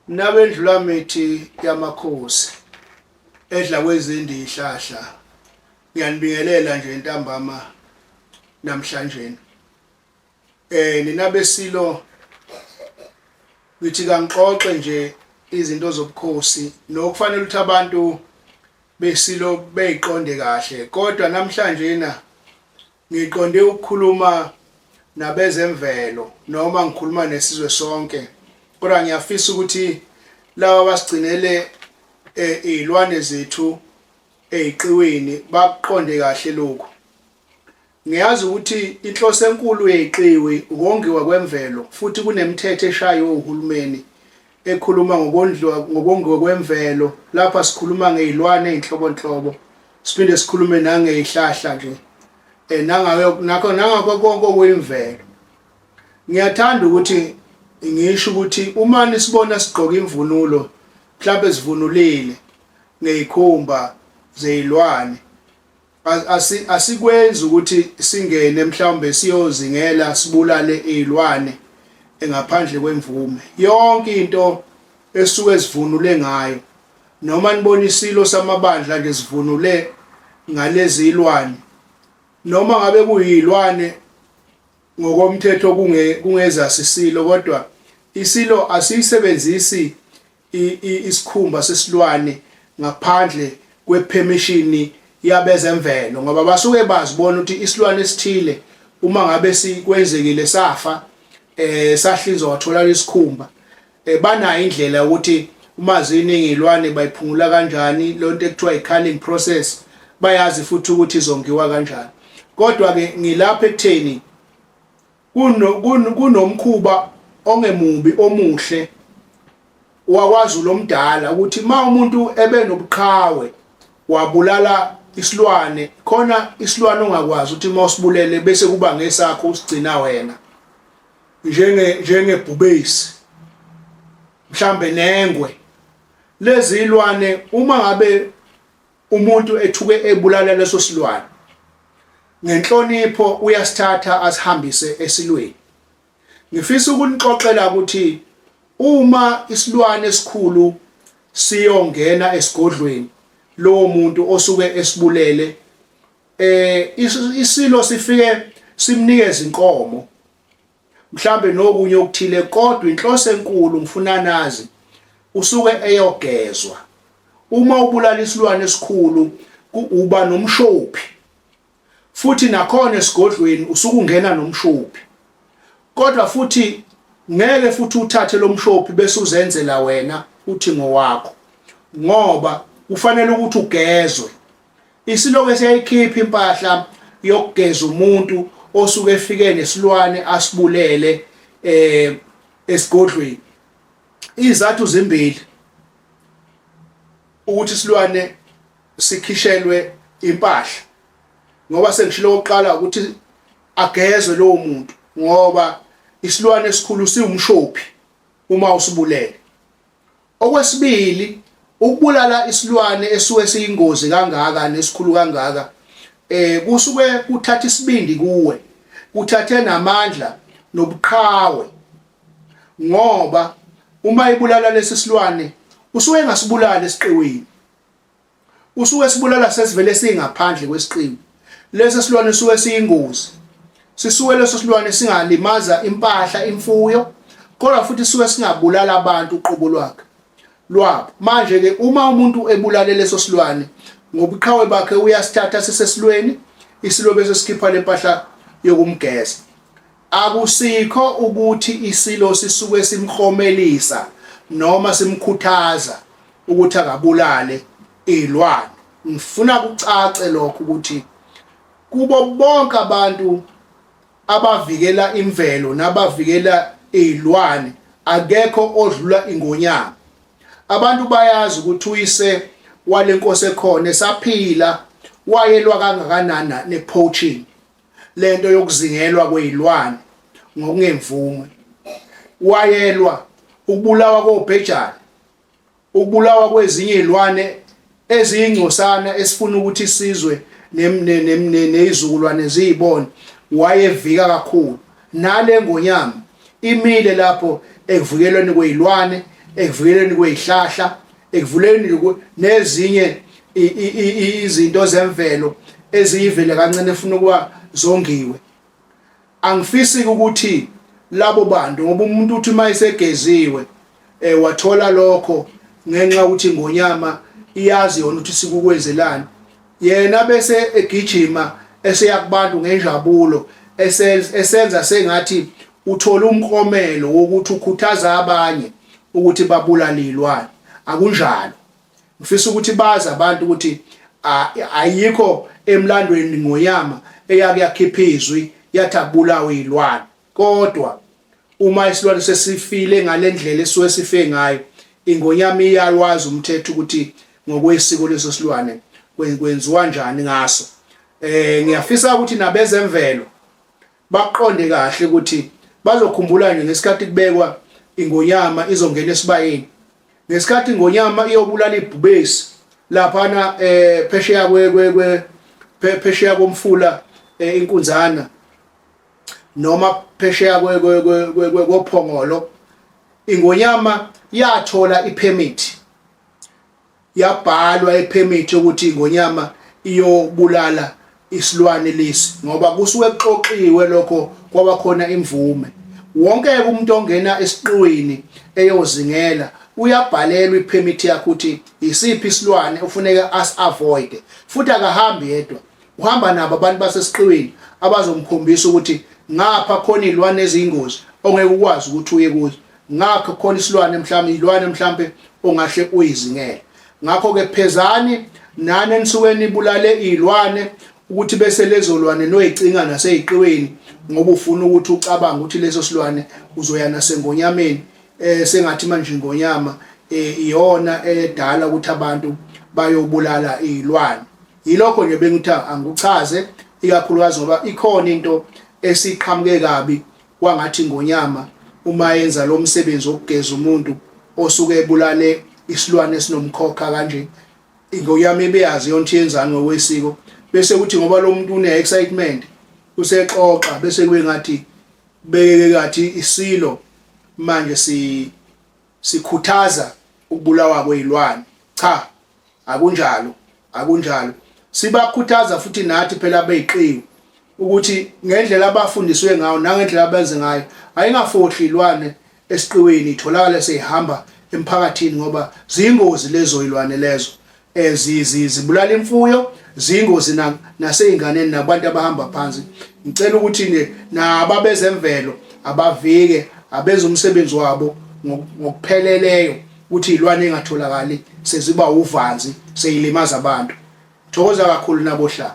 Nabendlula mithi yamakhosi edla kwezindi ihlahla ngiyanibingelela nje ntambama namhlanje. Nina besilo ngithi kangixoxe nje izinto zobukhosi nokufanele ukuthi abantu besilo beyiqonde kahle, kodwa namhlanje ngiqonde ukukhuluma nabezemvelo noma ngikhuluma nesizwe sonke. Kodwa ngiyafisa ukuthi laba basigcinele izilwane zethu eziqiweni baqonde kahle lokho. Ngiyazi ukuthi inhloso enkulu yeziqiwi ukongiwa kwemvelo, futhi kunemithetho eshayiwe uhulumeni ekhuluma ngokongiwa kwemvelo. Lapha sikhuluma ngezilwane ezinhlobonhlobo, siphinde sikhulume nangezihlahla nje nangakho konke okwemvelo. Ngiyathanda ukuthi ngisho ukuthi uma nisibona sigqoka imvunulo mhlawumbe sivunulile ngezikhumba zezilwane, asikwenzi ukuthi singene mhlawumbe siyozingela sibulale izilwane engaphandle kwemvume. Yonke into esuke sivunule ngayo, noma nibona isilo samabandla nje sivunule ngalezi zilwane, noma ngabe kuyizilwane ngokomthetho kungezasisilo, kodwa isilo asiyisebenzisi isikhumba sesilwane ngaphandle kwepermission yabezemvelo, ngoba basuke bazibona ukuthi isilwane esithile uma ngabe sikwenzekile safa sahlinzwa wathola isikhumba, banayo indlela ukuthi uma ziningi izilwane bayiphungula kanjani lonto ekuthiwa i-culling process, bayazi futhi ukuthi izongiwa kanjani. Kodwa-ke ngilapha ekutheni kunomkhuba ongemubi omuhle wakwaZulu omdala ukuthi ma umuntu ebenobuqhawe wabulala isilwane, khona isilwane ongakwazi ukuthi uma usibulele bese kuba ngesakho usigcina wena, njengebhubesi mhlambe nengwe. Lezi zilwane uma ngabe umuntu ethuke ebulala leso silwane, ngenhlonipho uyasithatha asihambise esilweni. Ngifisa ukunixoxela ukuthi uma isilwane esikhulu siyongena esigodlweni lowo muntu osuke esibulele, isilo sifike simnikeze inkomo mhlambe nokunye okuthile, kodwa inhloso enkulu ngifuna nazi usuke eyogezwa. Uma ubulala isilwane esikhulu uba nomshophi, futhi nakhona esigodlweni usuke ungena nomshophi, kodwa futhi ngeke futhi uthathe lo mshophi bese uzenzela wena uthi ngowakho, ngoba kufanele ukuthi ugezwe. Isiloke siyayikhipha impahla yokugeza umuntu osuke efike nesilwane asibulele esigodlweni. Izathu zimbili ukuthi isilwane sikhishelwe impahla, ngoba sengishilo oqala ukuthi agezwe lowo muntu, ngoba isilwane esikhulu siwumshophi uma usibulele. Okwesibili, ukubulala isilwane esuke siyingozi kangaka nesikhulu kangaka, kusuke kuthatha isibindi kuwe, kuthathe namandla nobuqhawe, ngoba uma ibulala lesi silwane usuke engasibulala esiqiwini, usuke sibulala sesivele singaphandle kwesiqiwi. Lesi silwane suke siyingozi, sisuke leso silwane singalimaza impahla, imfuyo, kodwa futhi suke singabulala abantu uqobo lwabo. Manje-ke uma umuntu ebulale leso silwane ngobuqhawe bakhe, uyasithatha sisesilweni, isilo bese sikhipha lempahla yokumgeza. Akusikho ukuthi isilo sisuke simkhomelisa noma simkhuthaza ukuthi akabulale izilwane. Ngifuna kucace lokho ukuthi kubo bonke abantu abavikela imvelo nabavikela izilwane akekho odlula ingonyama. Abantu bayazi ukuthi uyise walenkosi ekhona esaphila wayelwa kangakanani ne-poaching, lento yokuzingelwa kwezilwane ngokungemvume. Wayelwa ukubulawa kobhejane, ukubulawa kwezinye izilwane eziyingcosana esifuna ukuthi isizwe nezizukulwane ziyibone. Wayevika kakhulu nale ngonyama imile lapho ekuvikelweni kwezilwane ekuvikeleni kwezihlahla, ekuvuleni nezinye izinto zemvelo eziyivele kancane efuna ukuba zongiwe. Angifisi ukuthi labo bantu ngoba umuntu uthi mayisegeziwe wathola lokho ngenxa ukuthi ingonyama iyazi yona ukuthi sikukwenzelani, yena bese egijima eseya kubantu ngenjabulo esenza sengathi uthola umklomelo wokuthi ukhuthaza abanye ukuthi babulalilwane. Akunjalo. Ngifisa ukuthi bazi abantu ukuthi ayikho emlandweni ngonyama eyake yakhipha izwi yathi abulawe izilwane, kodwa uma isilwane sesifile ngalendlela esuke sife ngayo, ingonyama iyalwazi umthetho ukuthi ngokwesiko leso silwane kwenziwa kanjani ngaso. Ngiyafisa ukuthi nabezemvelo baqonde kahle ukuthi bazokhumbula nje ngesikhathi kubekwa ingonyama izongena esibayeni, ngesikhathi ingonyama iyobulala ibhubesi laphana phesheya komfula inkunzana noma phesheya kophongolo. Ingonyama yathola ipermit, yabhalwa ipermit ukuthi ingonyama iyobulala isilwane lesi ngoba kusuke kuxoxiwe lokho kwaba khona imvume. Wonke umuntu ongena esiqwini eyozingela uyabhalelwa ipermit yakhe ukuthi isiphi isilwane ufuneka as-avoid, futhi akahambi yedwa, uhamba nabo abantu basesiqwini abazomkhombisa ukuthi ngapha khona izilwane eziyingozi ongeke ukwazi ukuthi uye kuzo, ngakho khona isilwane mhlawumbe ongahle uyizingele. Ngakho ke phezani nani enisuke nibulale izilwane ukuthi bese lezo lwane noyicinga naseyiqiweni ngoba ufuna ukuthi ucabanga ukuthi leso silwane uzoya nasengonyameni, sengathi manje ingonyama iyona edala ukuthi abantu bayobulala izilwane. Yilokho nje bengithi angikuchaze ikakhulukazi ngoba ikhona into esiqhamuke kabi kwangathi ingonyama uma yenza lo msebenzi wokugeza umuntu osuke ebulale isilwane esinomkhokha kanje. Ingonyama ibeyazi yonke yenzani ngokwesiko, bese kuthi ngoba lo muntu une excitement usexoxa bese kube ngathi beke kathi isilo manje sikhuthaza ukubulawa kwezilwane. Cha, akunjalo. Sibakhuthaza futhi nathi phela beyiqiwe ukuthi ngendlela abafundiswe ngayo nangendlela abenze ngayo ayingafohli izilwane esiqiweni itholakala seyihamba emphakathini ngoba ziyingozi lezo izilwane lezo. Zibulala imfuyo, ziyingozi naseyinganeni nabantu abahamba phansi. Ngicela ukuthi nababezemvelo abavike abenze umsebenzi wabo ngokupheleleyo ukuthi izilwane engatholakali seziba uvanzi seyilimaza abantu. Thokoza kakhulu nabohlanga.